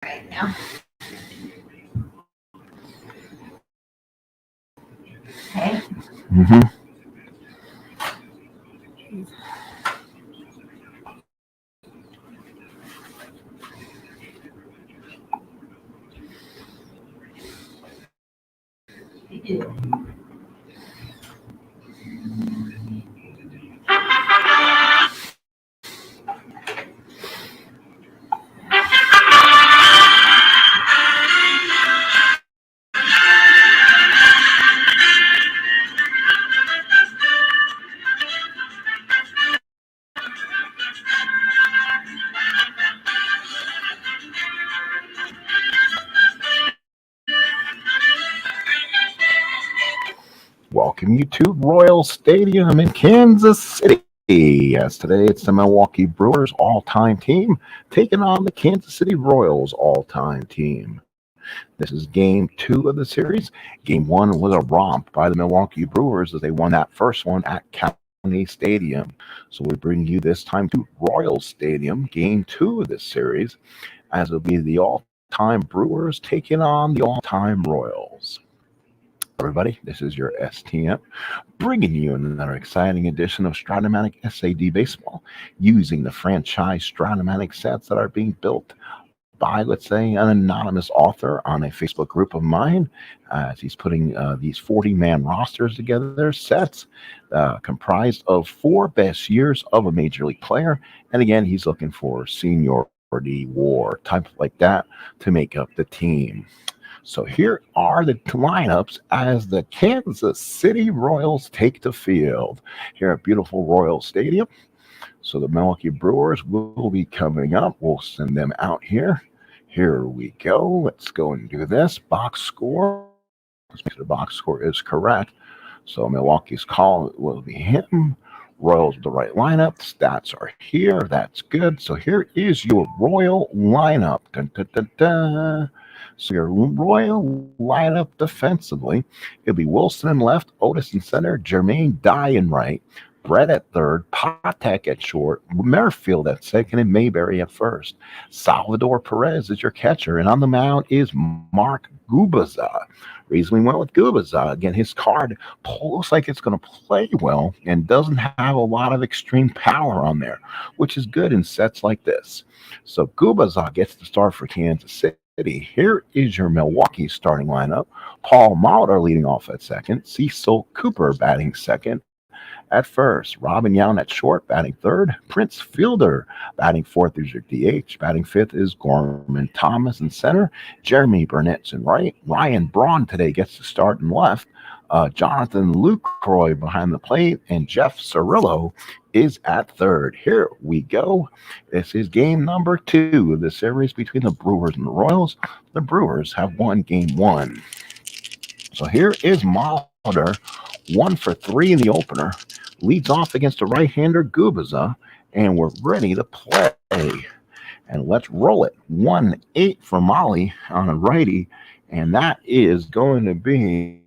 right now. Okay. Mm-hmm. Welcome you to Royal Stadium in Kansas City. Yes, today it's the Milwaukee Brewers all-time team taking on the Kansas City Royals all-time team. This is game 2 of the series. Game 1 was a romp by the Milwaukee Brewers as they won that first one at County Stadium. So we bring you this time to Royal Stadium, game 2 of this series, as it'll be the all-time Brewers taking on the all-time Royals. Everybody, this is your STM, bringing you another exciting edition of Stratomatic SAD Baseball, using the franchise Stratomatic sets that are being built by, let's say, an anonymous author on a Facebook group of mine, as he's putting these 40-man rosters together, sets comprised of 4 best years of a major league player. And again, he's looking for seniority, war, type like that to make up the team. So here are the lineups as the Kansas City Royals take the field here at beautiful Royal Stadium. So the Milwaukee Brewers will be coming up. We'll send them out here. Here we go. Let's go and do this. Box score. Let's make sure the box score is correct. So Milwaukee's call will be him. Royals with the right lineup. Stats are here. That's good. So here is your Royal lineup. Dun, dun, dun, dun. So your Royal lineup defensively, it'll be Wilson in left, Otis in center, Jermaine Dye in right, Brett at third, Patek at short, Merrifield at second, and Mayberry at first. Salvador Perez is your catcher, and on the mound is Mark Gubicza. Reason we went with Gubicza, again, his card looks like it's going to play well and doesn't have a lot of extreme power on there, which is good in sets like this. So Gubicza gets the start for Kansas City. Here is your Milwaukee starting lineup. Paul Molitor leading off at second. Cecil Cooper batting second. At first, Robin Yount at short, batting third. Prince Fielder batting fourth is your DH. Batting fifth is Gorman Thomas in center. Jeremy Burnett's in right. Ryan Braun today gets to start in left. Jonathan Lucroy behind the plate. And Jeff Cirillo is at third. Here we go. This is game number 2 of the series between the Brewers and the Royals. The Brewers have won game 1. So here is Molitor, 1 for 3 in the opener. Leads off against a right-hander, Gubicza, and we're ready to play. And let's roll it. 1-8 for Molly on a righty, and that is going to be,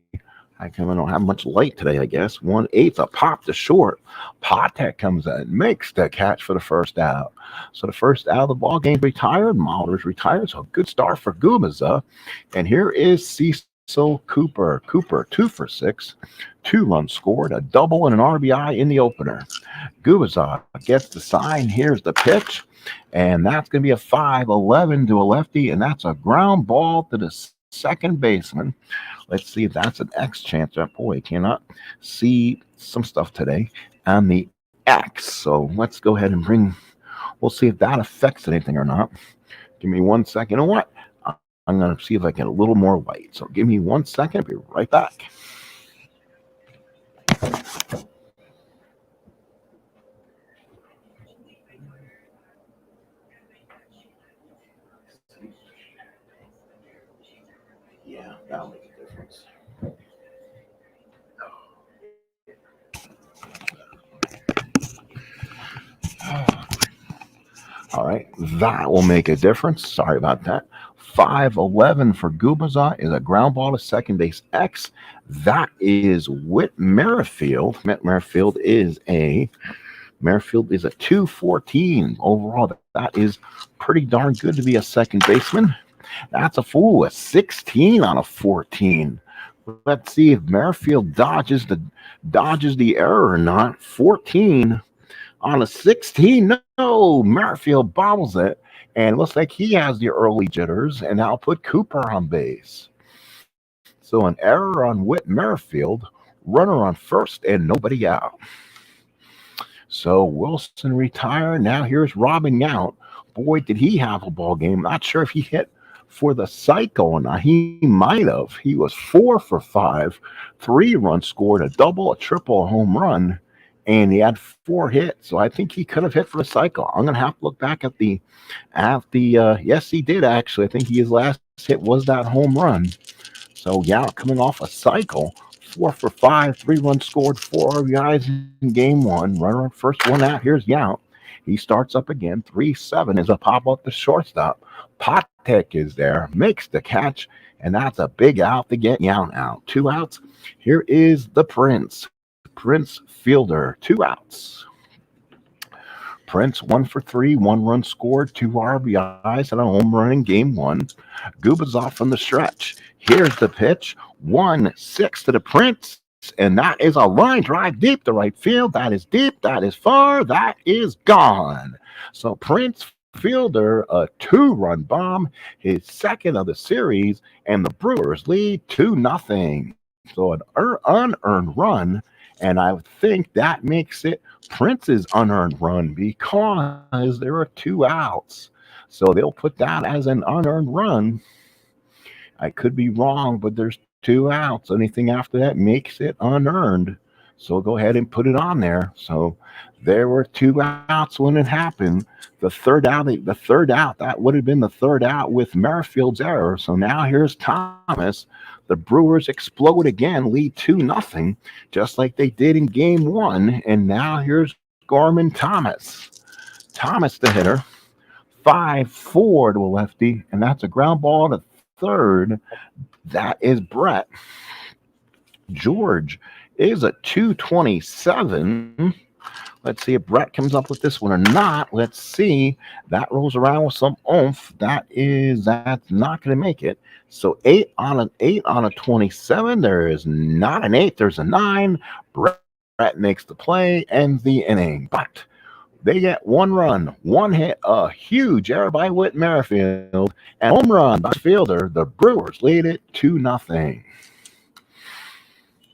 I don't have much light today, I guess. 1-8, a pop to short. Patek comes in, makes the catch for the first out. So the first out of the ball game retired. Molitor's retired, so good start for Gubicza. And here is Cecil Cooper. Cooper, 2 for 6. 2 runs scored, a double and an RBI in the opener. Gubicza gets the sign. Here's the pitch. And that's going to be a 5-11 to a lefty, and that's a ground ball to the second baseman. Let's see if that's an X chance. Boy, I cannot see some stuff today on the X. So let's go ahead and we'll see if that affects anything or not. Give me 1 second. You know what? I'm going to see if I get a little more light. So give me 1 second. I'll be right back. Yeah, that'll make a difference. All right, that will make a difference. Sorry about that. 5-11 for Gubicza is a ground ball to second base X. That is Whit Merrifield. Merrifield is a 214 overall. That is pretty darn good to be a second baseman. That's a fool. A 16 on a 14. Let's see if Merrifield dodges the error or not. 14 on a 16. No, Merrifield bobbles it. And it looks like he has the early jitters, and now put Cooper on base. So an error on Whit Merrifield, runner on first, and nobody out. So Wilson retired. Now here's Robin Yount. Boy, did he have a ball game. Not sure if he hit for the cycle or not. He might have. He was 4 for 5, 3 runs scored, a double, a triple, a home run, and he had 4 hits. So I think he could have hit for the cycle. I'm gonna have to look back at the yes, he did actually. I think his last hit was that home run. So Yount coming off a cycle, 4 for 5, 3 runs scored, 4 RBIs in game 1. Runner first, one out. Here's Yount. He starts up again. 3-7 is a pop up the shortstop. Patek is there, makes the catch, and that's a big out to get Yount out. 2 outs. Here is the Prince Fielder. 2 outs. Prince 1 for 3, 1 run scored, 2 RBIs, and a home run in game 1. Gubicza from the stretch. Here's the pitch. 1-6 to the Prince. And that is a line drive deep to right field. That is deep. That is far. That is gone. So Prince Fielder, a 2-run bomb, his second of the series, and the Brewers lead 2-0. So an unearned run, and I would think that makes it Prince's unearned run because there are 2 outs. So they'll put that as an unearned run. I could be wrong, but there's 2 outs. Anything after that makes it unearned. So go ahead and put it on there. So there were 2 outs when it happened. The third out, that would have been the 3rd out with Merrifield's error. So now here's Thomas. The Brewers explode again, lead 2-0, just like they did in game 1. And now here's Gorman Thomas. Thomas, the hitter. 5-4 to a lefty, and that's a ground ball to third. That is Brett. George is a 227. Let's see if Brett comes up with this one or not. Let's see. That rolls around with some oomph. That's not going to make it. So 8 on a 27. There is not an 8. There's a 9. Brett makes the play, ends the inning. But they get 1 run, 1 hit, a huge error by Whit Merrifield, and home run by Fielder. The Brewers lead it 2-0.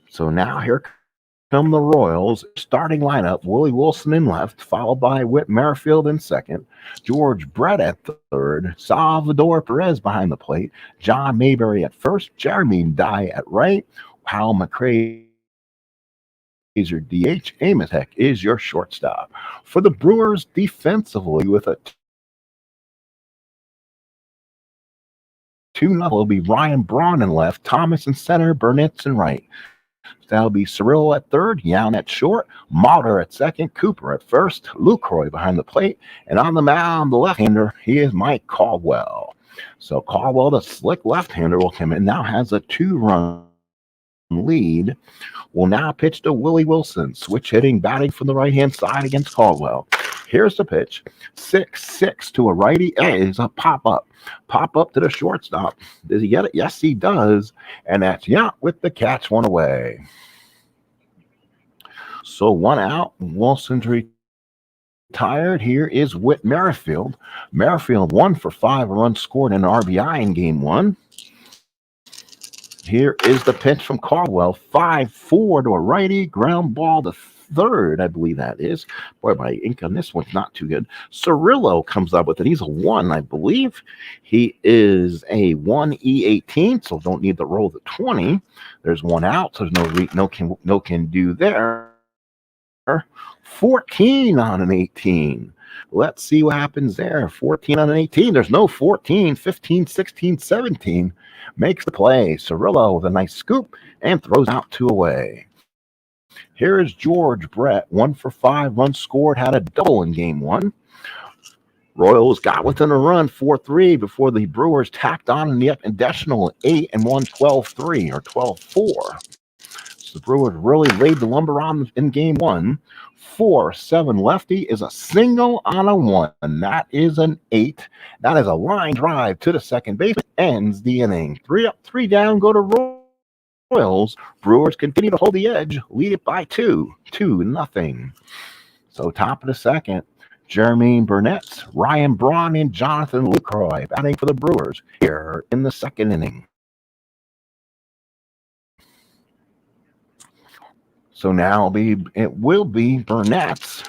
So now here come the Royals. Starting lineup, Willie Wilson in left, followed by Whit Merrifield in second, George Brett at third, Salvador Perez behind the plate, John Mayberry at first, Jeremy Dye at right, Hal McCray is your DH. Amos Heck is your shortstop. For the Brewers defensively, with a 2-0, will be Ryan Braun in left, Thomas in center, Burnett's in right. That'll be Cirillo at third, Yount at short, Mauter at second, Cooper at first, Lucroy behind the plate, and on the mound, the left-hander, he is Mike Caldwell. So Caldwell, the slick left-hander, will come in, now has a 2-run lead. Will now pitch to Willie Wilson, switch hitting, batting from the right-hand side against Caldwell. Here's the pitch. 6-6 to a righty. Is a pop-up. Pop-up to the shortstop. Does he get it? Yes, he does. And that's Yount with the catch, 1 away. So 1 out. Wilson's retired. Here is Whit Merrifield. Merrifield 1 for 5, a run scored and an RBI in game 1. Here is the pitch from Caldwell. 5-4 to a righty. Ground ball to third, I believe that is. Boy, my ink on this one's not too good. Cirillo comes up with it. He's a 1, I believe. He is a 1E18, so don't need to roll the 20. There's 1 out, so there's no can do there. 14 on an 18. Let's see what happens there. 14 on an 18. There's no 14, 15, 16, 17. Makes the play. Cirillo with a nice scoop and throws out 2 away. Here is George Brett. 1 for 5, runs scored, had a double in game 1. Royals got within a run 4-3 before the Brewers tacked on in the additional 8 and won 12-3 or 12-4. So the Brewers really laid the lumber on in game 1. 4-7 lefty is a single on a 1. That is an 8. That is a line drive to the second base. Ends the inning. 3 up, 3 down, go to Royals. Brewers continue to hold the edge. Lead it by 2-0. So top of the second, Jermaine Burnett, Ryan Braun, and Jonathan Lucroy batting for the Brewers here in the second inning. So now it will be Burnett's.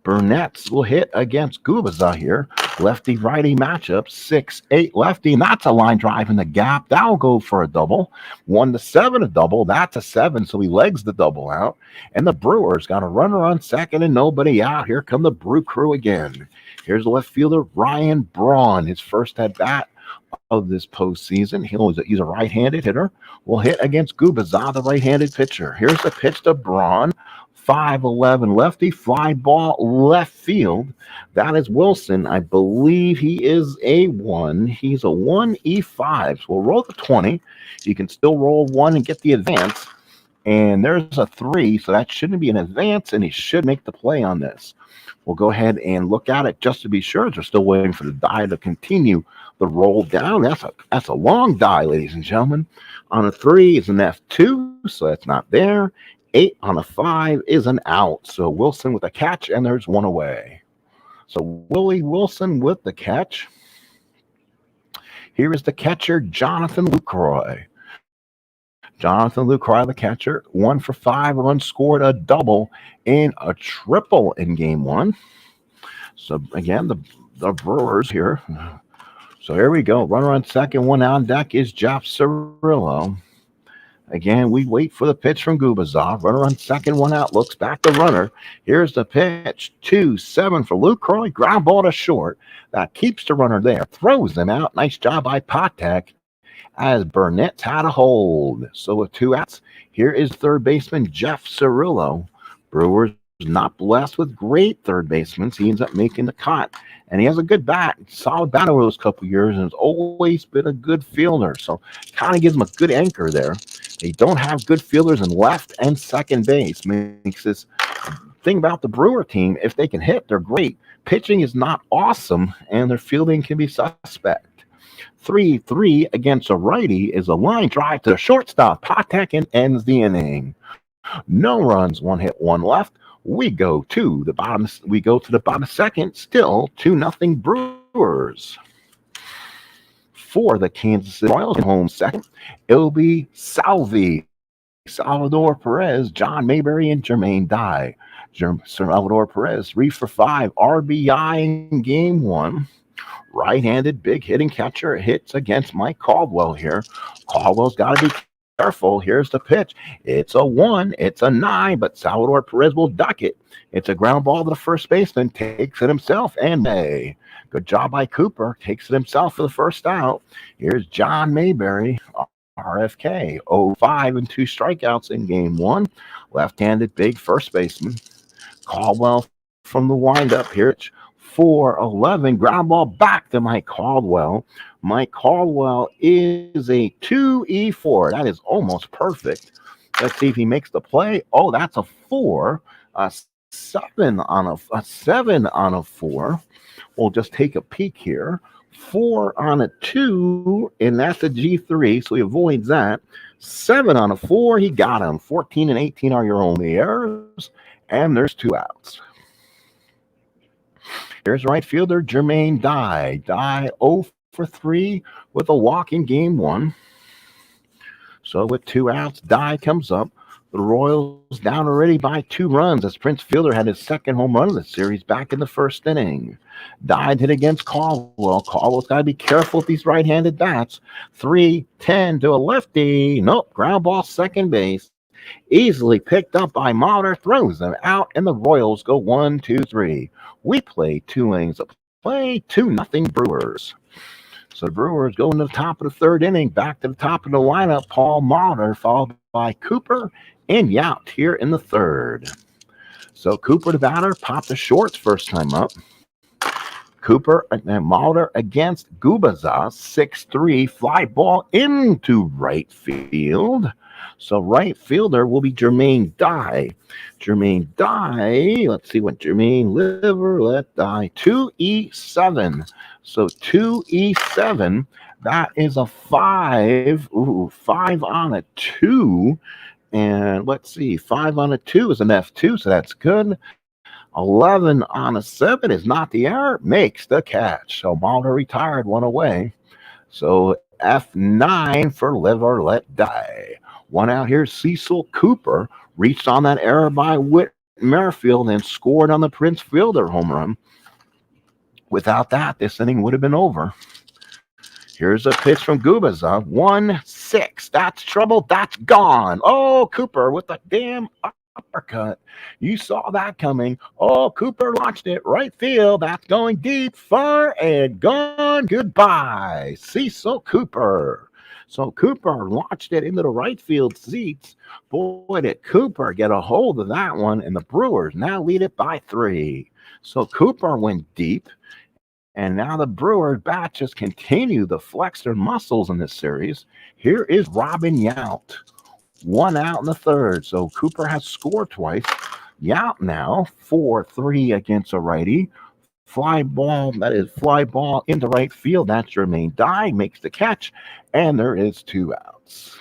Burnett's will hit against Gubicza here. Lefty-righty matchup, 6-8 lefty, and that's a line drive in the gap. That'll go for a double. 1-7 a double. That's a 7, so he legs the double out. And the Brewers got a runner on second and nobody out. Here come the Brew Crew again. Here's the left fielder, Ryan Braun, his first at-bat of this postseason. He's a right-handed hitter. Will hit against Gubicza, the right-handed pitcher. Here's the pitch to Braun. 5'11 lefty, fly ball left field. That is Wilson. I believe he is a 1. He's a 1E5. So we'll roll the 20. You can still roll 1 and get the advance. And there's a 3, so that shouldn't be an advance, and he should make the play on this. We'll go ahead and look at it just to be sure. They're still waiting for the die to continue the roll down. That's a long die, ladies and gentlemen. On a 3 is an F2, so that's not there. 8 on a 5 is an out. So Wilson with a catch, and there's 1 away. So Willie Wilson with the catch. Here is the catcher, Jonathan Lucroy. Jonathan Lucroy, the catcher, 1 for 5, runs scored, a double and a triple in game 1. So again, the Brewers here. So here we go. Runner on second, 1 on deck is Jeff Cirillo. Again, we wait for the pitch from Gubicza. Runner on second, 1 out, looks back the runner. Here's the pitch, 2-7 for Lucroy. Ground ball to short. That keeps the runner there. Throws them out. Nice job by Patek as Burnett's had a hold. So with 2 outs, here is third baseman Jeff Cirillo. Brewers not blessed with great third basemen. He ends up making the cut. And he has a good bat, solid bat over those couple years, and has always been a good fielder. So kind of gives him a good anchor there. They don't have good fielders in left and second base. Makes this thing about the Brewer team. If they can hit, they're great. Pitching is not awesome, and their fielding can be suspect. 3-3 against a righty is a line drive to the shortstop. Patek and ends the inning. No runs, 1 hit, 1 left. We go to the bottom. We go to the bottom second. Still 2-0 Brewers. For the Kansas City Royals home second, it'll be Salvador Perez, John Mayberry, and Jermaine Dye. Salvador Perez, 3 for 5 RBI in game 1. Right-handed, big hitting catcher, hits against Mike Caldwell here. Caldwell's got to be careful. Here's the pitch. It's a 1. It's a 9, but Salvador Perez will duck it. It's a ground ball to the first baseman. Takes it himself, and good job by Cooper. Takes it himself for the first out. Here's John Mayberry, RFK, 0-5 and 2 strikeouts in game 1. Left-handed, big first baseman. Caldwell from the windup here. 4-11, ground ball back to Mike Caldwell. Mike Caldwell is a 2E4. That is almost perfect. Let's see if he makes the play. Oh, that's a 4. A 7 on a 4. We'll just take a peek here. 4 on a 2, and that's a G3, so he avoids that. 7 on a 4, he got him. 14 and 18 are your only errors, and there's 2 outs. Here's right fielder Jermaine Dye. Dye 0 for 3 with a walk in game 1. So with 2 outs, Dye comes up. The Royals down already by 2 runs as Prince Fielder had his second home run of the series back in the first inning. Dye hit against Caldwell. Caldwell's got to be careful with these right-handed bats. 3-10 to a lefty. Nope, ground ball second base. Easily picked up by Mauder, throws them out, and the Royals go 1-2-3. We play 2 innings of play, 2-0 Brewers. So the Brewers go into the top of the third inning, back to the top of the lineup. Paul Mauder, followed by Cooper and Yount here in the third. So Cooper, the batter, popped the shorts first time up. Cooper and Mulder against Gubicza, 6-3, fly ball into right field. So right fielder will be Jermaine Dye. Jermaine Dye, let's see what Jermaine Liver let die. 2E7. So 2E7, that is a 5. Ooh, 5 on a 2. And let's see, 5 on a 2 is an F2, so that's good. 11 on a 7 is not the error, makes the catch. So Mulder retired, one away. So F9 for Live or Let Die. One out here, Cecil Cooper reached on that error by Whit Merrifield and scored on the Prince Fielder home run. Without that, this inning would have been over. Here's a pitch from Gubicza. 1-6. That's trouble. That's gone. Oh, Cooper with the damn uppercut. You saw that coming. Oh, Cooper launched it right field. That's going deep, far, and gone. Goodbye, Cecil Cooper. So Cooper launched it into the right field seats. Boy, did Cooper get a hold of that one, and the Brewers now lead it by 3. So Cooper went deep, and now the Brewers batches continue to flex their muscles in this series. Here is Robin Yount. 1 out in the 3rd. So Cooper has scored twice. Yount now 4-3 against a righty. Fly ball into right field. That's Jermaine Dye, makes the catch, and there is 2 outs.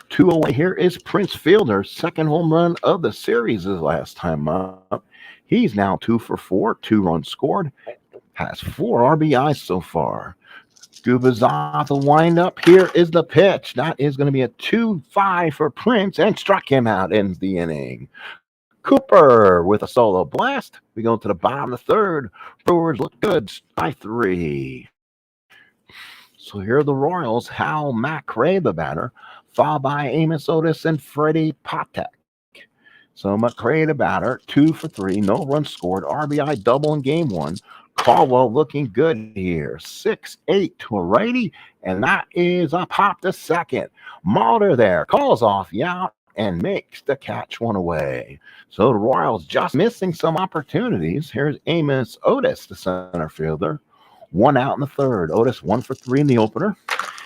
2 away. Here is Prince Fielder, second home run of the series his last time up. He's now 2 for 4, 2 runs scored, has 4 RBIs so far. Gubicza the windup. Here is the pitch. That is going to be a 2-5 for Prince, and struck him out, ends the inning. Cooper with a solo blast. We go to the bottom of the 3rd. Brewers look good by 3. So here are the Royals. Hal McRae, the batter, followed by Amos Otis and Freddie Patek. So McRae, the batter, 2 for 3, no runs scored, RBI double in game 1. Caldwell looking good here, 6-8 to a righty, and that is a pop to second. Mulder there calls off Yount and makes the catch, 1 away. So the Royals just missing some opportunities. Here's Amos Otis, the center fielder. 1 out in the 3rd. Otis 1 for 3 in the opener.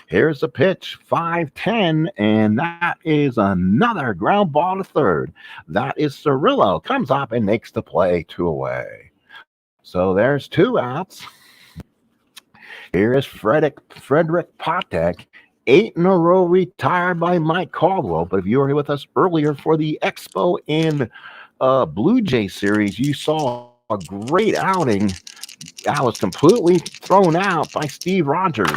Here's the pitch, 5-10, and that is another ground ball to 3rd. That is Cirillo, comes up and makes the play, 2 away. So there's 2 outs. Here is Frederick Patek, 8 in a row retired by Mike Caldwell. But if you were here with us earlier for the Expo and Blue Jay series, you saw a great outing. That was completely thrown out by Steve Rogers.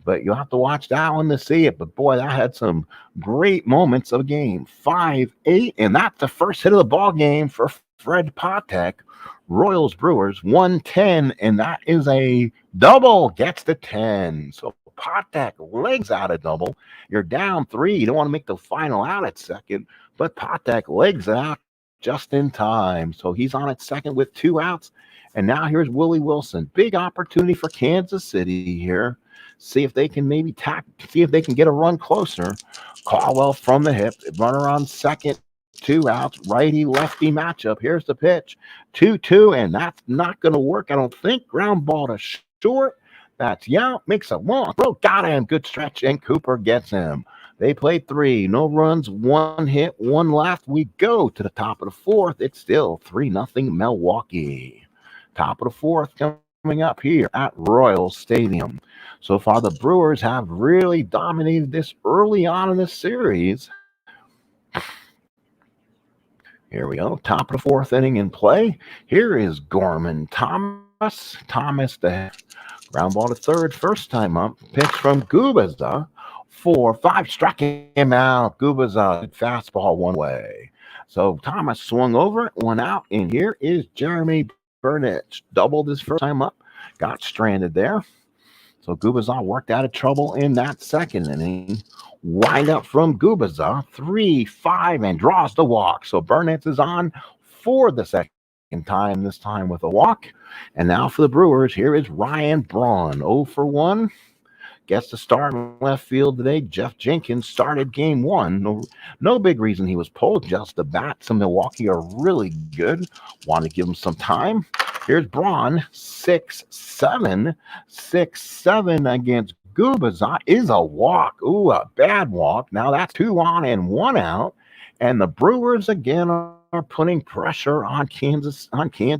But you'll have to watch that one to see it. But boy, that had some great moments of the game. 5-8, and that's the first hit of the ball game for Fred Patek. Royals Brewers 1-10, and that is a double. Gets the 10. So Patek legs out a double. You're down 3. You don't want to make the final out at second, but Patek legs out just in time. So he's on at second with 2 outs. And now here's Willie Wilson. Big opportunity for Kansas City here. See if they can maybe see if they can get a run closer. Caldwell from the hip. Runner on second. 2 outs. Righty-lefty matchup. Here's the pitch. 2-2, and that's not going to work, I don't think. Ground ball to short. That's Yount. Makes a long throw. Got him. Good stretch, and Cooper gets him. They played 3. No runs, 1 hit, 1 left. We go to the top of the 4th. It's still 3-0 Milwaukee. Top of the 4th coming up here at Royal Stadium. So far, the Brewers have really dominated this early on in the series. Here we go. Top of the 4th inning in play. Here is Gorman Thomas. Thomas, the ground ball to 3rd, first time up. Pitch from Gubicza. 4-5. Struck him out. Gubicza, fastball 1 way. So Thomas swung over it, 1 out. And here is Jeremy Burnett. Doubled his first time up. Got stranded there. So Gubicza worked out of trouble in that 2nd inning. Wind up from Gubicza, 3-5, and draws the walk. So Burnett is on for the 2nd time, this time with a walk. And now for the Brewers, here is Ryan Braun, 0 for 1. gets the start in left field today. Jeff Jenkins started game one. No big reason he was pulled, just the bats in Milwaukee are really good. Want to give him some time. Here's Braun, 6-7. 6-7 against Gubicza is a walk. Ooh, a bad walk. Now that's 2 on and 1 out. And the Brewers again are putting pressure on Kansas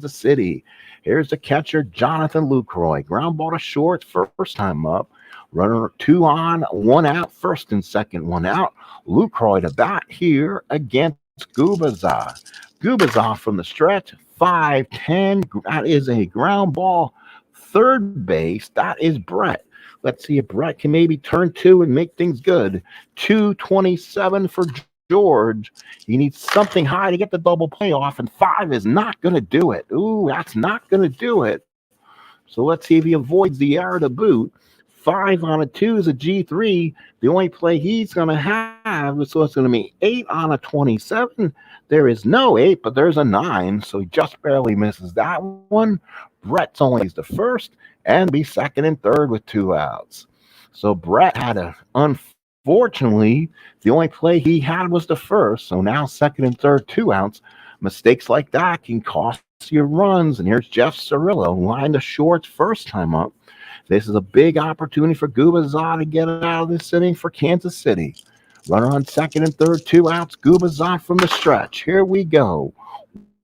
City. Here's the catcher, Jonathan Lucroy. Ground ball to short, first time up. Runner 2 on, 1 out, first and second, 1 out. Lucroy to bat here against Gubicza. Gubicza from the stretch, 5-10. That is a ground ball. Third base, that is Brett. Let's see if Brett can maybe turn 2 and make things good. 227 for George. He needs something high to get the double play off, and 5 is not going to do it. Ooh, that's not going to do it. So let's see if he avoids the error to boot. 5 on a 2 is a G3. The only play he's going to have, so it's going to be 8 on a 27. There is no 8, but there's a 9, so he just barely misses that one. Brett's only the first, and be second and third with 2 outs. So Brett had unfortunately, the only play he had was the first, so now second and third, 2 outs. Mistakes like that can cost you runs, and here's Jeff Cirillo, line to shorts first time up. This is a big opportunity for Gubicza to get out of this inning for Kansas City. Runner on second and third, 2 outs. Gubicza from the stretch. Here we go.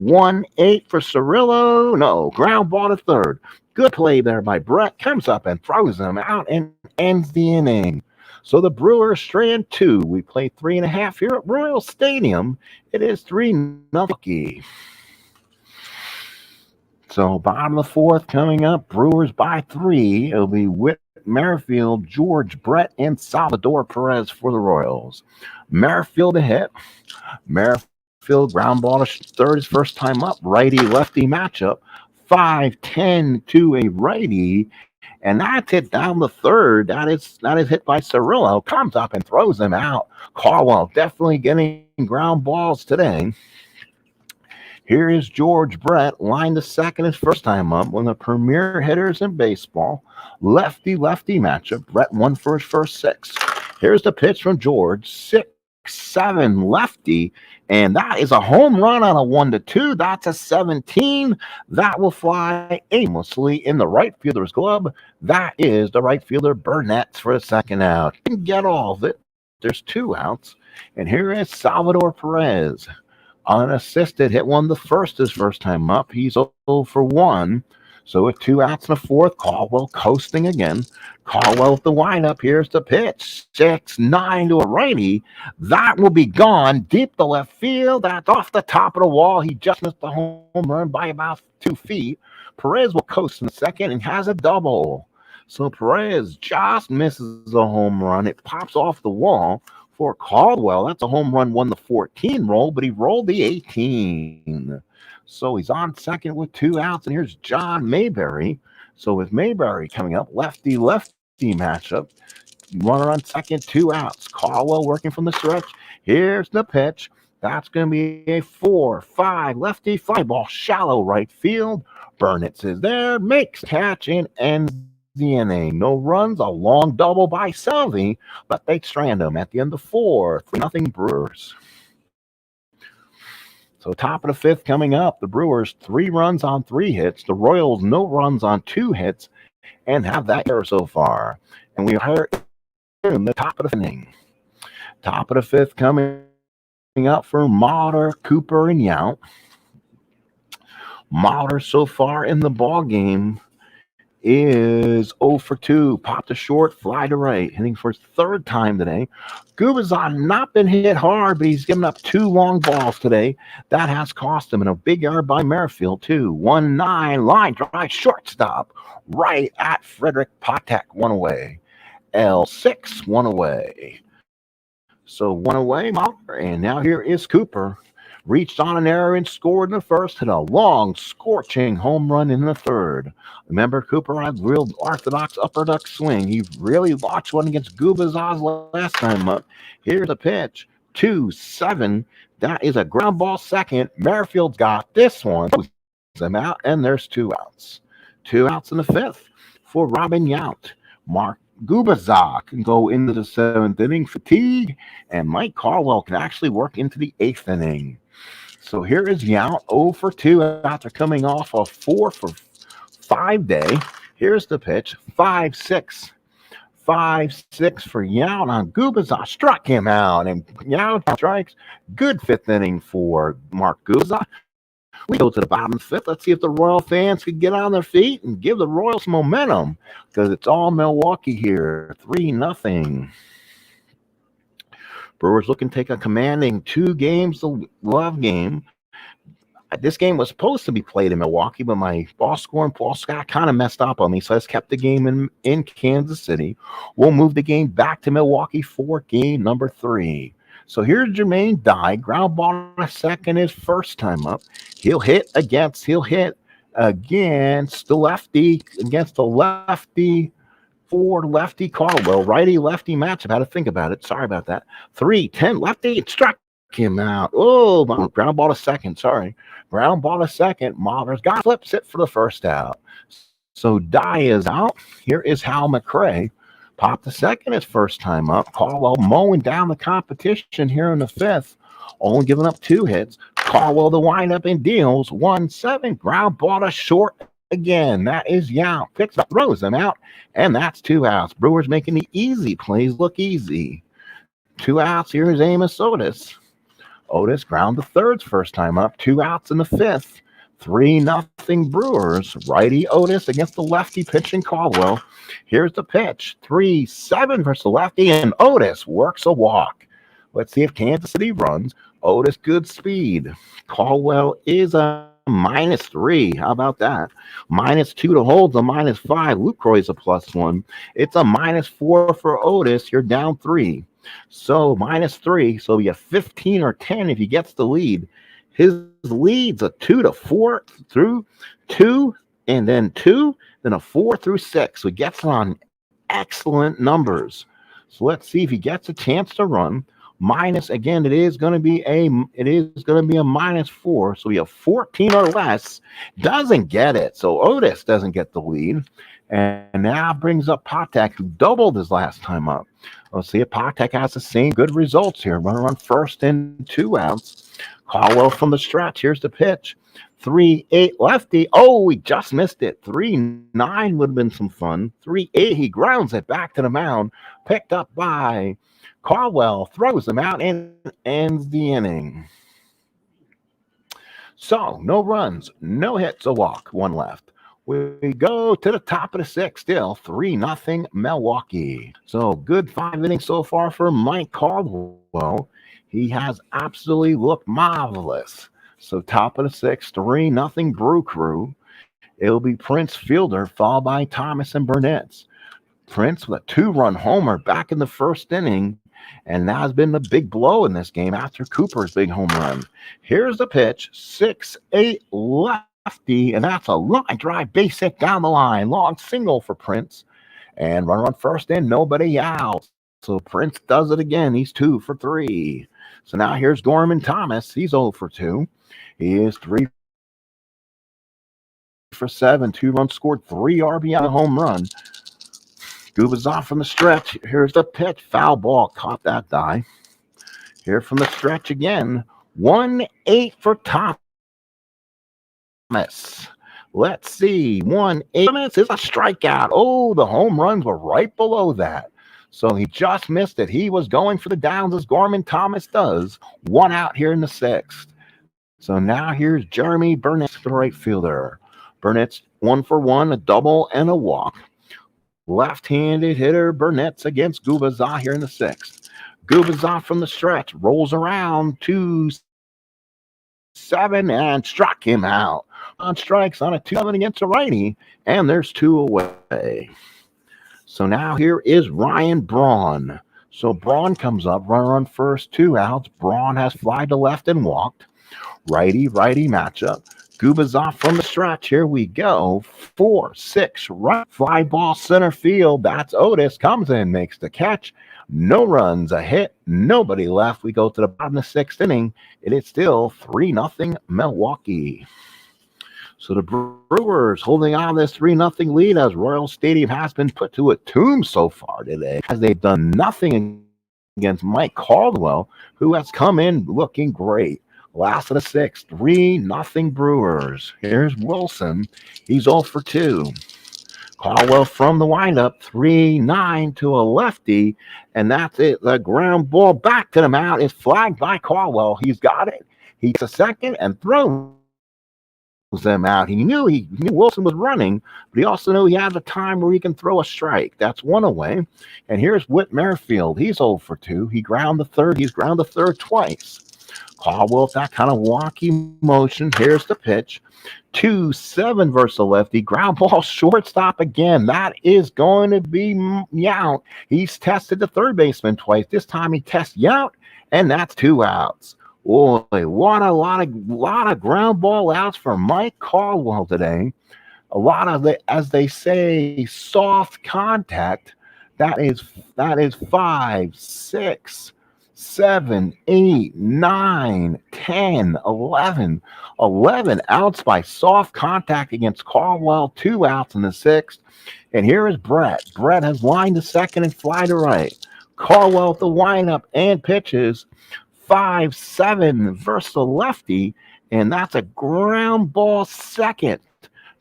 1-8 for Cirillo. No, ground ball to third. Good play there by Brett. Comes up and throws him out and ends the inning. So the Brewers strand 2. We play 3.5 here at Royal Stadium. It is 3-0. So bottom of the fourth coming up. Brewers by 3. It'll be Whit Merrifield, George Brett, and Salvador Perez for the Royals. Merrifield to hit. Merrifield ground ball to third his first time up. Righty-lefty matchup. 5-10 to a righty. And that's hit down the third. That is hit by Cirillo. Comes up and throws him out. Caldwell definitely getting ground balls today. Here is George Brett, line to second his first time up. One of the premier hitters in baseball. Lefty-lefty matchup. Brett won for his first 6. Here's the pitch from George. 6-7 lefty. And that is a home run on a 1-2. That's a 17. That will fly aimlessly in the right fielder's glove. That is the right fielder Burnett's for the second out. Didn't get all of it. There's 2 outs. And here is Salvador Perez. Unassisted, hit one the first his first time up. He's 0 for 1. So with 2 outs and a fourth, Caldwell coasting again. Caldwell with the windup. Here's the pitch. 6-9 to a righty. That will be gone deep to left field. That's off the top of the wall. He just missed the home run by about 2 feet. Perez will coast in the second and has a double. So Perez just misses a home run. It pops off the wall. For Caldwell, that's a home run, won the 14 roll, but he rolled the 18. So he's on second with 2 outs, and here's John Mayberry. So with Mayberry coming up, lefty-lefty matchup. Runner on second, 2 outs. Caldwell working from the stretch. Here's the pitch. That's going to be a 4-5 lefty fly ball, shallow right field. Burnett is there, makes catch, and ends the inning. No runs, a long double by Salvi, but they strand him at the end of 4. 3-0 Brewers. So top of the 5th coming up. The Brewers 3 runs on 3 hits. The Royals no runs on 2 hits and have that error so far. And we are in the top of the inning. Top of the 5th coming up for Mauter, Cooper, and Yount. Mauter so far in the ball game is 0 for 2. Pop to short, fly to right. Hitting for his 3rd time today. Gubicza not been hit hard, but he's given up 2 long balls today. That has cost him. And a big error by Merrifield, too. 1-9, line drive, shortstop. Right at Frederick Patek. 1 away. L6, 1 away. So 1 away, Mauter. And now here is Cooper. Reached on an error and scored in the first, hit a long, scorching home run in the 3rd. Remember, Cooper had real orthodox upper deck swing. He really launched one against Gubicza's last time up. Here's a pitch. 2-7. That is a ground ball second. Merrifield's got this one. Them out, and there's 2 outs. 2 outs in the 5th for Robin Yount. Gubicza can go into the seventh inning, fatigue, and Mike Caldwell can actually work into the eighth inning. So here is Yount 0 for 2 after coming off a 4 for 5 day. Here's the pitch, 5-6. 5-6 for Yount on Gubicza. Struck him out, and Yount strikes. Good fifth inning for Mark Gubicza. We go to the bottom fifth. Let's see if the Royal fans can get on their feet and give the Royals momentum, because it's all Milwaukee here. 3-0. Brewers looking to take a commanding 2-game game. This game was supposed to be played in Milwaukee, but my boss score and Paul Scott kind of messed up on me, so I just kept the game in Kansas City. We'll move the game back to Milwaukee for game number 3. So here's Jermaine Dye. Ground ball on a second his first time up. He'll hit against the lefty, against the lefty for lefty Caldwell. Righty-lefty matchup. How to think about it. Sorry about that. 3-10 lefty. It struck him out. Oh, ground ball to second. Sorry. Ground ball to second. Mahler's got flips it for the first out. So Dye is out. Here is Hal McRae. Popped the second his first time up. Caldwell mowing down the competition here in the fifth. Only giving up 2 hits. Caldwell the windup and deals 1-7. Ground ball to short again. That is Yount. Picks up, throws them out, and that's 2 outs. Brewers making the easy plays look easy. 2 outs. Here is Amos Otis. Otis ground the thirds first time up. 2 outs in the fifth. 3-0 Brewers. Righty Otis against the lefty pitching Caldwell. Here's the pitch. 3-7 versus the lefty, and Otis works a walk. Let's see if Kansas City runs. Otis, good speed. Caldwell is a -3. How about that? -2 to hold, a -5. Lucroy is a +1. It's a -4 for Otis. You're down 3. So -3. So you have 15 or 10 if he gets the lead. His lead's a 2 to 4 through 2, and then 2, then a 4 through 6. So he gets on excellent numbers. So let's see if he gets a chance to run. Minus again, it is going to be a -4. So we have 14 or less. Doesn't get it. So Otis doesn't get the lead. And now brings up Patek, who doubled his last time up. Let's see if Patek has the same good results here. Runner on first and 2 outs. Caldwell from the stretch. Here's the pitch. 3-8 lefty. Oh, he just missed it. 3-9 would have been some fun. 3-8. He grounds it back to the mound. Picked up by Caldwell. Throws him out and ends the inning. So no runs, no hits, a walk, 1 left. We go to the top of the 6th, still 3-0 Milwaukee. So good 5 innings so far for Mike Caldwell. He has absolutely looked marvelous. So top of the 6th, 3-0 Brew Crew. It'll be Prince Fielder, followed by Thomas and Burnett. Prince with a 2-run homer back in the first inning. And that has been the big blow in this game after Cooper's big home run. Here's the pitch, 6-8 lefty, and that's a line drive base hit down the line. Long single for Prince. And runner on first and nobody out. So Prince does it again. He's 2 for 3. So now here's Gorman Thomas. He's 0 for 2. He is 3 for 7. 2 runs scored, 3 RBI home run. Gubicza from the stretch. Here's the pitch. Foul ball. Caught that die. Here from the stretch again. 1-8 for Thomas. Let's see. 1-8 is a strikeout. Oh, the home runs were right below that. So he just missed it. He was going for the downs as Gorman Thomas does. 1 out here in the 6th. So now here's Jeremy Burnett, the right fielder. Burnett's 1 for 1, a double and a walk. Left-handed hitter Burnett's against Gubicza here in the 6th. Gubicza from the stretch rolls around 2-7 and struck him out. On strikes on a 2-7 against a righty, and there's 2 away. So now here is Ryan Braun. So Braun comes up, runner on first, 2 outs. Braun has fly to left and walked. Righty matchup. Gubicza from the stretch. Here we go. 4-6 right. Fly ball center field. That's Otis. Comes in, makes the catch. No runs, a hit, nobody left. We go to the bottom of the 6th inning. It is still 3-0 Milwaukee. So the Brewers holding on this 3-0 lead as Royal Stadium has been put to a tomb so far today, as they've done nothing against Mike Caldwell, who has come in looking great. Last of the sixth, 3-0 Brewers. Here's Wilson. He's 0 for 2. Caldwell from the windup, 3-9 to a lefty, and that's it. The ground ball back to the mound is flagged by Caldwell. He's got it. He's a second and throws them out. He knew Wilson was running, but he also knew he had the time where he can throw a strike. That's one away. And here's Whit Merrifield. He's 0 for 2. He's ground the third twice. Caldwell with that kind of wonky motion. Here's the pitch. 2-7 versus the lefty. Ground ball shortstop again. That is going to be Yount. He's tested the third baseman twice. This time he tests Yount, and that's 2 outs. Boy, what a lot of ground ball outs for Mike Caldwell today. A lot of as they say, soft contact. That is 5, 6, 7, 8, 9, 10, 11. 11 outs by soft contact against Caldwell. 2 outs in the sixth. And here is Brett. Brett has lined to second and fly to right. Caldwell with the windup and pitches. 5-7 versus the lefty, and that's a ground ball second.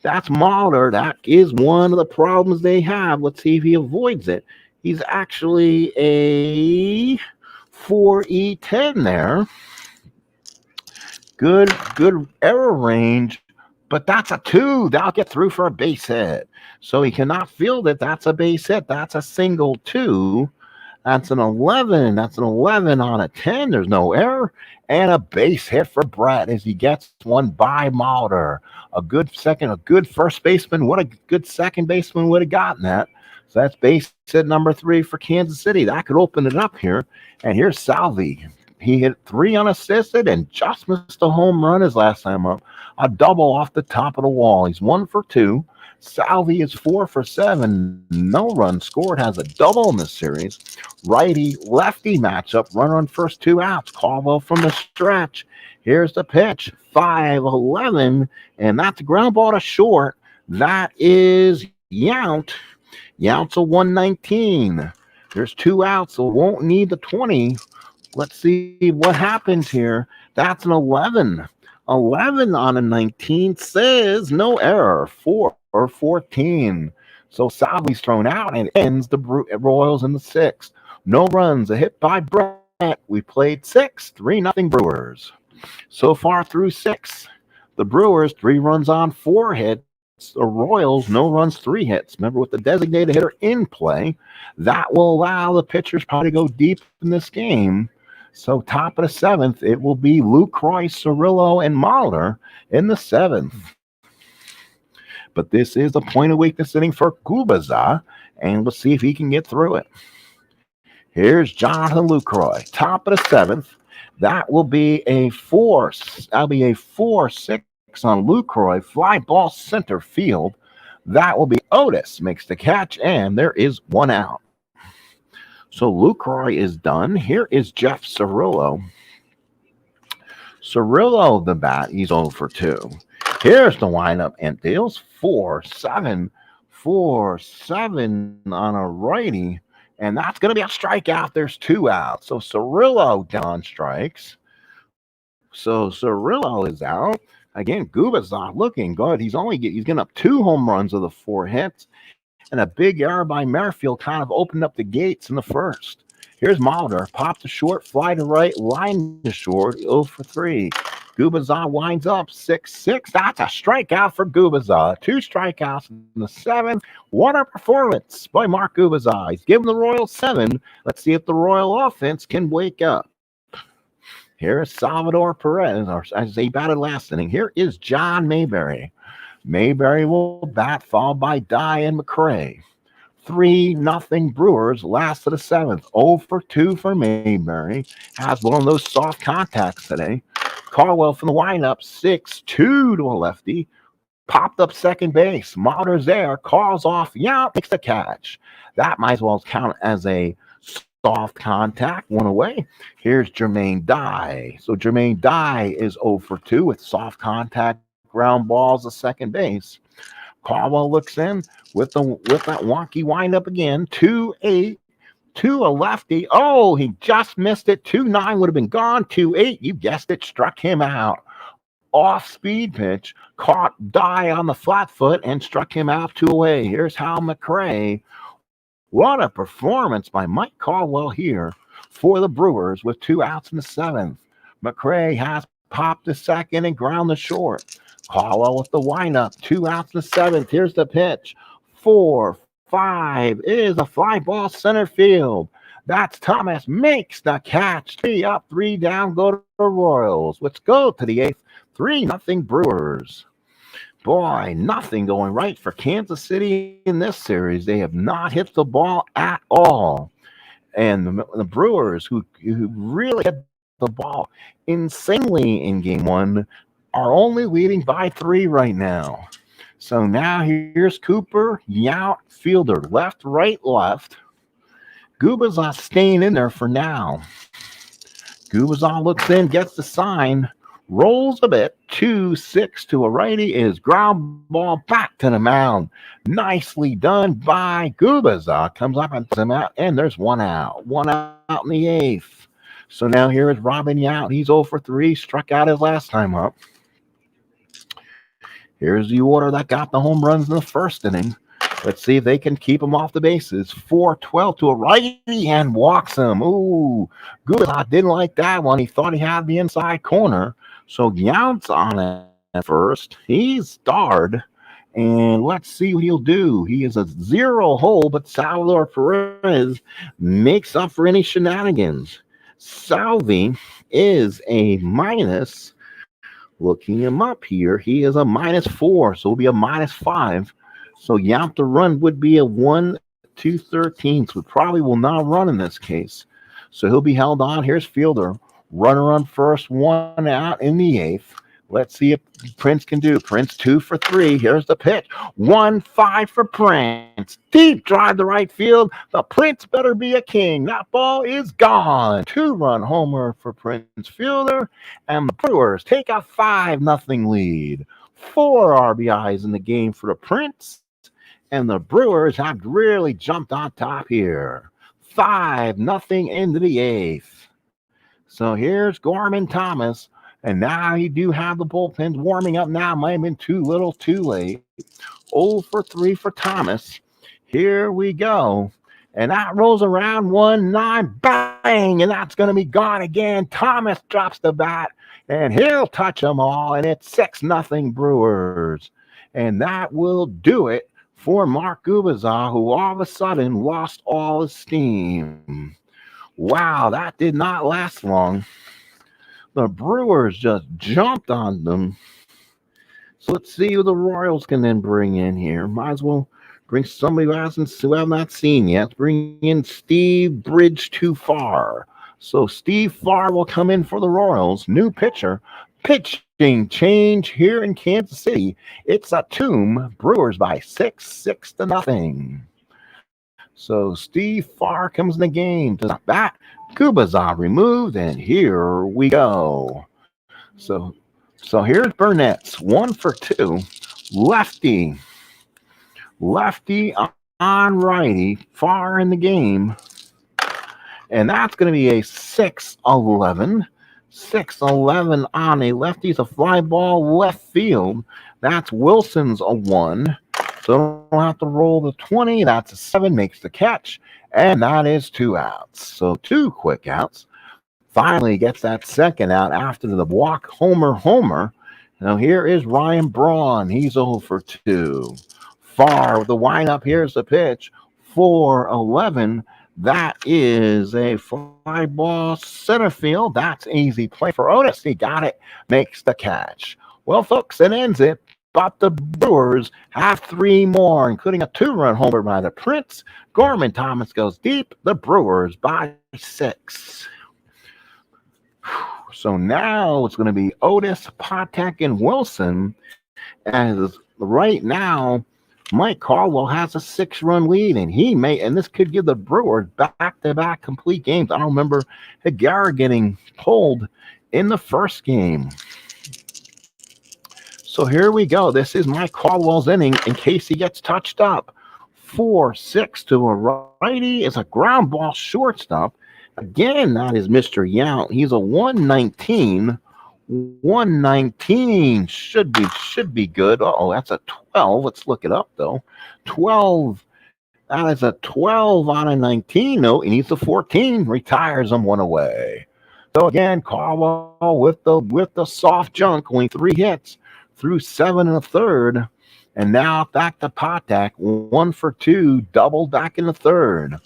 That's Mulder. That is one of the problems they have. Let's see if he avoids it. He's actually a 4E10 there. Good error range, but that's a 2. That'll get through for a base hit. So he cannot field it. That's a base hit. That's a single 2. That's an 11. That's an 11 on a 10. There's no error. And a base hit for Brett as he gets one by Mulder. A good first baseman. What a good second baseman would have gotten that. So that's base hit number 3 for Kansas City. That could open it up here. And here's Salvi. He hit 3 unassisted and just missed a home run his last time up. A double off the top of the wall. He's 1 for 2. Salvi is 4 for 7. No run scored. Has a double in the series. Righty-lefty matchup. Runner on first 2 outs. Caldwell from the stretch. Here's the pitch. 5-11. And that's a ground ball to short. That is Yount. Yount's a 119. There's 2 outs, so won't need the 20. Let's see what happens here. That's an 11. 11 on a 19 says no error. 4 or 14. So Salvi's thrown out and ends the Royals in the 6th. No runs, a hit by Brett. We played 6, 3-0 Brewers. So far through 6, the Brewers 3 runs on 4 hits. The Royals, no runs, 3 hits. Remember, with the designated hitter in play, that will allow the pitchers probably to go deep in this game. So top of the 7th, it will be Lucroy, Cirillo, and Mulder in the 7th. But this is a point of weakness inning for Gubicza, and let's see if he can get through it. Here's Jonathan Lucroy, top of the 7th. That will be a 4. That'll be a 4-6 on Lucroy. Fly ball center field. That will be Otis makes the catch, and there is 1 out. So Lucroy is done. Here is Jeff Cirillo. Cirillo, the bat, he's 0 for 2. Here's the windup and deals 4-7 on a righty, and that's going to be a strikeout. There's 2 outs. So Cirillo down strikes. So Cirillo is out. Again, Gubicza looking good. He's getting up 2 home runs of the 4 hits, and a big error by Merrifield kind of opened up the gates in the first. Here's Mulder. Pop to short, fly to right, line to short, 0 for 3. Gubicza winds up 6-6. That's a strikeout for Gubicza. 2 strikeouts in the 7th. What a performance by Mark Gubicza. He's giving the Royals 7. Let's see if the Royal offense can wake up. Here is Salvador Perez, or as they batted last inning. Here is John Mayberry. Mayberry will bat, followed by Dye and McCray. 3-0 Brewers, last of the 7th. 0 for 2 for Mayberry. Has one of those soft contacts today. Caldwell from the windup, 6-2 to a lefty. Popped up second base. Mulder's there. Calls off. Yount makes the catch. That might as well count as a soft contact. 1 away. Here's Jermaine Dye. So Jermaine Dye is 0 for 2 with soft contact ground balls to second base. Caldwell looks in with that wonky windup again. 2-8 to a lefty. Oh, he just missed it. 2-9 would have been gone. 2-8, you guessed it, struck him out. Off speed pitch, caught Die on the flat foot and struck him out 2 away. Here's Hal McRae. What a performance by Mike Caldwell here for the Brewers with 2 outs in the 7th. McRae has popped the second and ground the short. Caldwell with the windup, 2 outs in the 7th. Here's the pitch. 4-5 is a fly ball center field. That's Thomas makes the catch. 3 up, 3 down, go to the Royals. Let's go to the 8th. 3-0 Brewers. Boy, nothing going right for Kansas City in this series. They have not hit the ball at all. And the Brewers, who really hit the ball insanely in game 1, are only leading by 3 right now. So now here's Cooper, Yount, Fielder, left, right, left. Gubicza staying in there for now. Gubicza looks in, gets the sign, rolls a bit, 2-6 to a righty, is ground ball back to the mound. Nicely done by Gubicza. Comes up and some out, and there's 1 out. 1 out in the 8th. So now here is Robin Yount. He's 0 for 3, struck out his last time up. Here's the order that got the home runs in the 1st inning. Let's see if they can keep him off the bases. 4-12 to a righty and walks him. Ooh, Gubicza didn't like that one. He thought he had the inside corner. So Yount's on it at first. He's starred. And let's see what he'll do. He is a 0 hole, but Salvador Perez makes up for any shenanigans. Salvi is a minus. Looking him up here, he is a -4, so it'll be a -5. So Yount to run would be a 1-2-13, so probably will not run in this case. So he'll be held on. Here's Fielder. Runner on first, 1 out in the 8th. Let's see if Prince can do. Prince 2 for 3. Here's the pitch. 1-5 for Prince. Deep drive to right field. The Prince better be a king. That ball is gone. 2-run homer for Prince Fielder. And the Brewers take a 5-0 lead. 4 RBIs in the game for the Prince. And the Brewers have really jumped on top here. 5-0 into the 8th. So here's Gorman Thomas. And now you do have the bullpens warming up now. Might have been too little, too late. 0 for 3 for Thomas. Here we go. And that rolls around 1-9. Bang! And that's going to be gone again. Thomas drops the bat. And he'll touch them all. And it's 6-0 Brewers. And that will do it for Mark Gubicza, who all of a sudden lost all his steam. Wow, that did not last long. The Brewers just jumped on them. So let's see who the Royals can then bring in here. Might as well bring somebody who have not seen yet. Bring in Steve Bridge Too Far. So Steve Farr will come in for the Royals. New pitcher. Pitching change here in Kansas City. It's a tomb. Brewers by 6-0. So Steve Farr comes in the game to the bat. Gubicza removed, and here we go. So here's Burnett's 1 for 2. Lefty on righty, Farr in the game. And that's going to be a 6-11. 6-11 on a lefty. It's a fly ball left field. That's Wilson's a 1. So don't have to roll the 20. That's a 7. Makes the catch. And that is 2 outs. So 2 quick outs. Finally gets that second out after the walk homer. Now here is Ryan Braun. He's 0 for 2. Farr with the windup. Here's the pitch. 4-11. That is a fly ball center field. That's easy play for Otis. He got it. Makes the catch. Well, folks, it ends it. But the Brewers have 3 more, including a 2-run homer by the Prince. Gorman Thomas goes deep. The Brewers by 6. So now it's going to be Otis, Patek, and Wilson. As right now, Mike Caldwell has a 6-run lead, and this could give the Brewers back-to-back complete games. I don't remember Higuera getting pulled in the first game. So here we go. This is Mike Caldwell's inning in case he gets touched up. 4-6 to a righty is a ground ball shortstop. Again, that is Mr. Yount. He's a 119. 119 should be good. Uh-oh, that's a 12. Let's look it up though. 12. That is a 12 on a 19. No, he needs a 14. Retires him one away. So again, Caldwell with the soft junk, only 3 hits through 7 1/3. And now back to Patek, 1 for 2, double back in the 3rd.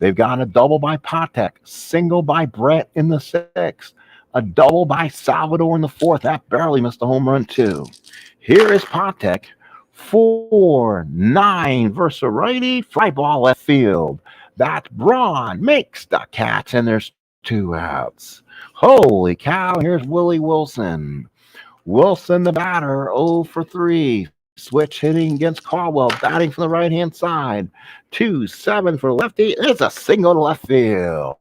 They've got a double by Patek, single by Brett in the 6th, a double by Salvador in the 4th. That barely missed a home run too. Here is Patek, 4-9 versus a righty, fly ball left field. That's Braun makes the catch, and there's 2 outs. Holy cow, here's Willie Wilson. Wilson, the batter, 0 for 3. Switch hitting against Caldwell, batting from the right-hand side. 2-7 for lefty. It's a single to left field.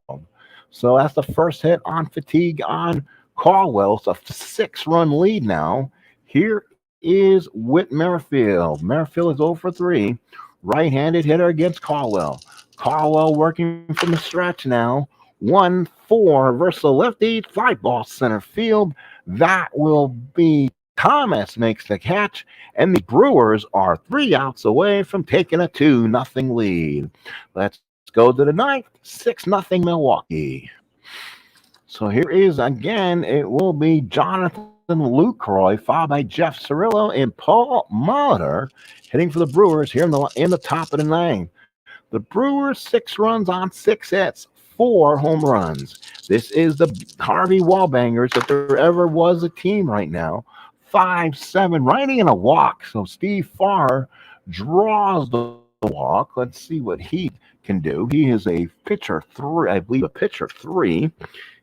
So that's the first hit on fatigue on Caldwell. It's a 6-run lead now. Here is Whit Merrifield. Merrifield is 0 for 3. Right-handed hitter against Caldwell. Caldwell working from the stretch now. 1-4 versus the lefty. Fly ball center field. That will be Thomas makes the catch, and the Brewers are 3 outs away from taking a 2-0 lead. Let's go to the 9th, 6-0 Milwaukee. So here is, again, it will be Jonathan Lucroy, followed by Jeff Cirillo and Paul Molitor, hitting for the Brewers here in the top of the 9th. The Brewers, 6 runs on 6 hits, 4 home runs. This is the Harvey Wallbangers if there ever was a team right now. 5-7 righty and a walk. So Steve Farr draws the walk. Let's see what he can do. He is a pitcher 3, I believe a pitcher 3.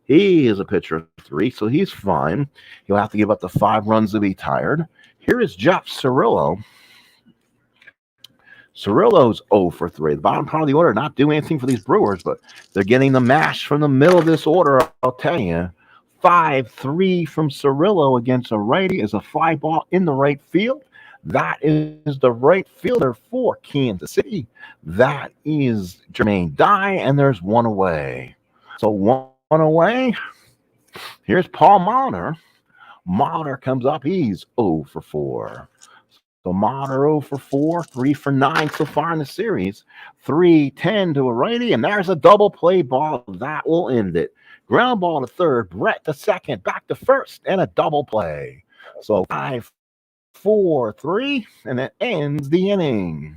He is a pitcher 3, so he's fine. He'll have to give up the 5 runs to be tired. Here is Jeff Cirillo. Cirillo's 0 for 3. The bottom part of the order not doing anything for these Brewers, but they're getting the mash from the middle of this order, I'll tell you. 5-3 from Cirillo against a righty is a fly ball in the right field. That is the right fielder for Kansas City. That is Jermaine Dye, and there's 1 away. So 1 away. Here's Paul Molitor. Molitor comes up. He's 0 for 4. So Molitor 0 for 4, 3 for 9 so far in the series. 3-10 to a righty, and there's a double play ball. That will end it. Ground ball to 3rd, Brett to 2nd, back to 1st, and a double play. So 5-4-3, and it ends the inning.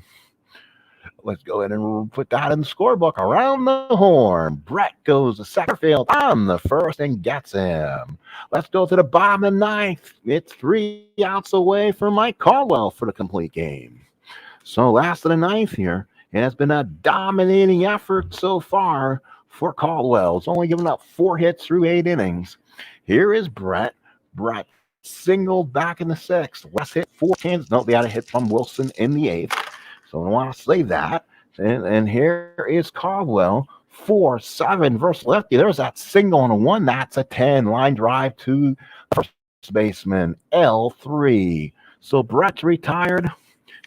Let's go ahead and put that in the scorebook. Around the horn, Brett goes to center field on the 1st and gets him. Let's go to the bottom of the 9th. It's 3 outs away from Mike Caldwell for the complete game. So last of the 9th here, it has been a dominating effort so far for Caldwell. It's only given up 4 hits through 8 innings. Here is Brett. Brett singled back in the 6th. Last hit 4 Kansas. No, they had a hit from Wilson in the 8th. So I want to save that. And here is Caldwell. 4-7 versus lefty. There's that single on a 1. That's a 10. Line drive to first baseman. L3. So Brett's retired.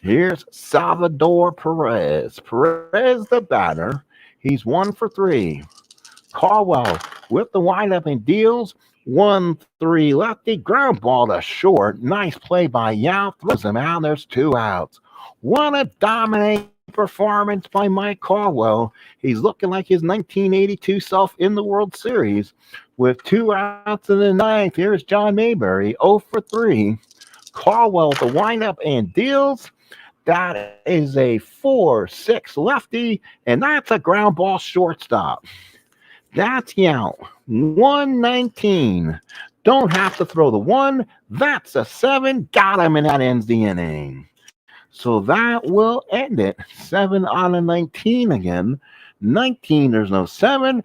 Here's Salvador Perez. Perez the batter. He's 1 for 3. Caldwell with the windup and deals. 1-3 lefty. Ground ball to short. Nice play by Yount. Throws him out. There's 2 outs. What a dominating performance by Mike Caldwell. He's looking like his 1982 self in the World Series with 2 outs in the 9th. Here's John Mayberry, 0 for 3. Caldwell with the windup and deals. That is a 4-6 lefty, and that's a ground ball shortstop. That's Yount. 119. Don't have to throw the 1. That's a 7. Got him, and that ends the inning. So that will end it. 7 on a 19 again. 19, there's no 7.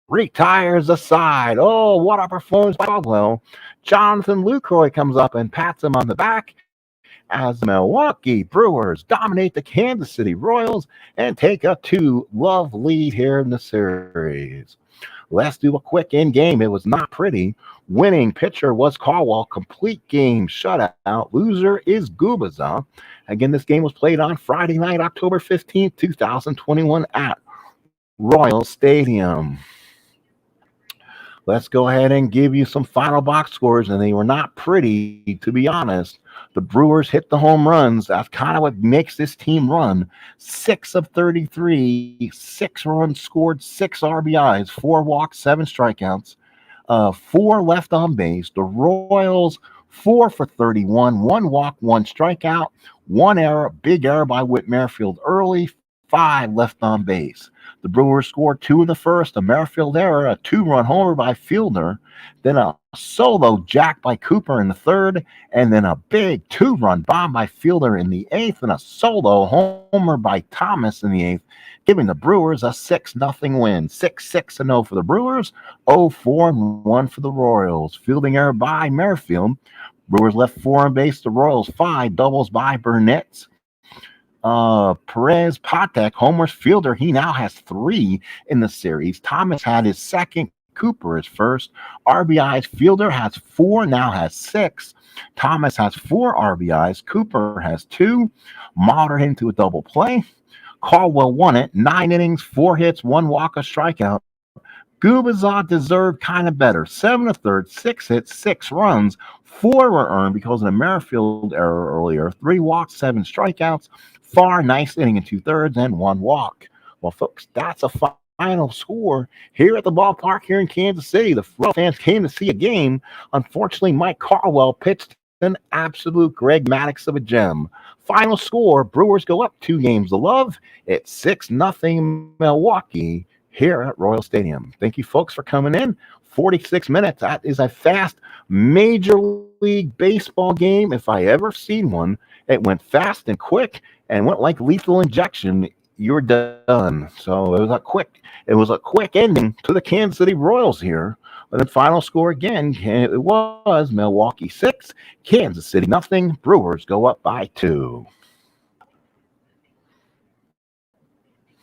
Retires aside. Oh, what a performance by Caldwell. Jonathan Lucroy comes up and pats him on the back as the Milwaukee Brewers dominate the Kansas City Royals and take a 2-love lead here in the series. Let's do a quick in game. It was not pretty. Winning pitcher was Caldwell. Complete game shutout. Loser is Gubicza. Again, this game was played on Friday night, October 15th, 2021 at Royal Stadium. Let's go ahead and give you some final box scores, and they were not pretty, to be honest. The Brewers hit the home runs. That's kind of what makes this team run. 6 of 33, 6 runs scored, 6 RBIs, 4 walks, 7 strikeouts, 4 left on base. The Royals, 4 for 31, 1 walk, 1 strikeout, 1 error, big error by Whit Merrifield early, 5 left on base. The Brewers scored 2 in the first, a Merrifield error, a 2-run homer by Fielder, then a solo jack by Cooper in the third, and then a big 2-run bomb by Fielder in the eighth, and a solo homer by Thomas in the eighth, giving the Brewers a 6-0 win. 6-6-0 for the Brewers, 0-4-1 for the Royals. Fielding error by Merrifield. Brewers left 4 on base, the Royals 5, doubles by Burnett. Perez Patek, homers, Fielder, he now has 3 in the series. Thomas had his second, Cooper is first. RBIs, Fielder has 4, now has 6. Thomas has 4 RBIs. Cooper has 2. Mauter into a double play. Caldwell won it. 9 innings, 4 hits, 1 walk, a strikeout. Gubicza deserved kind of better. 7 1/3, 6 hits, 6 runs. 4 were earned because of a Merrifield error earlier. 3 walks, 7 strikeouts. Far, nice inning and 2/3, and 1 walk. Well, folks, that's a final score here at the ballpark here in Kansas City. The Royal fans came to see a game. Unfortunately, Mike Caldwell pitched an absolute Greg Maddux of a gem. Final score, Brewers go up 2 games to love. It's 6-0 Milwaukee here at Royal Stadium. Thank you, folks, for coming in. 46 minutes. That is a fast Major League Baseball game if I ever seen one. It went fast and quick and went like lethal injection. You're done. So it was a quick ending to the Kansas City Royals here. And the final score again, it was Milwaukee 6, Kansas City 0. Brewers go up by 2.